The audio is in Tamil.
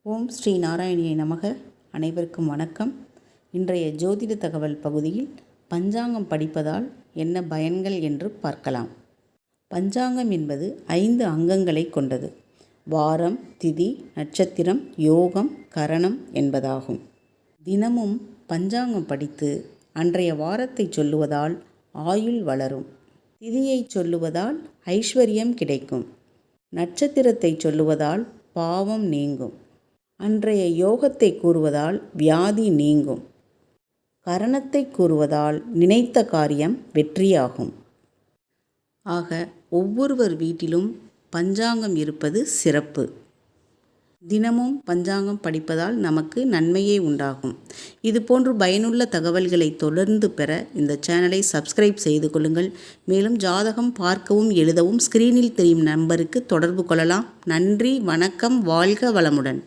ஓம் ஸ்ரீ நாராயணியை நமக. அனைவருக்கும் வணக்கம். இன்றைய ஜோதிட தகவல் பகுதியில் பஞ்சாங்கம் படிப்பதால் என்ன பயன்கள் என்று பார்க்கலாம். பஞ்சாங்கம் என்பது 5 அங்கங்களை கொண்டது. வாரம், திதி, நட்சத்திரம், யோகம், கரணம் என்பதாகும். தினமும் பஞ்சாங்கம் படித்து அன்றைய வாரத்தை சொல்லுவதால் ஆயுள் வளரும். திதியை சொல்லுவதால் ஐஸ்வர்யம் கிடைக்கும். நட்சத்திரத்தை சொல்லுவதால் பாவம் நீங்கும். அன்றைய யோகத்தை கூறுவதால் வியாதி நீங்கும். கரணத்தை கூறுவதால் நினைத்த காரியம் வெற்றியாகும். ஆக ஒவ்வொருவர் வீட்டிலும் பஞ்சாங்கம் இருப்பது சிறப்பு. தினமும் பஞ்சாங்கம் படிப்பதால் நமக்கு நன்மையே உண்டாகும். இதுபோன்று பயனுள்ள தகவல்களை தொடர்ந்து பெற இந்த சேனலை சப்ஸ்கிரைப் செய்து கொள்ளுங்கள். மேலும் ஜாதகம் பார்க்கவும் எழுதவும் ஸ்கிரீனில் தெரியும் நம்பருக்கு தொடர்பு கொள்ளலாம். நன்றி, வணக்கம், வாழ்க வளமுடன்.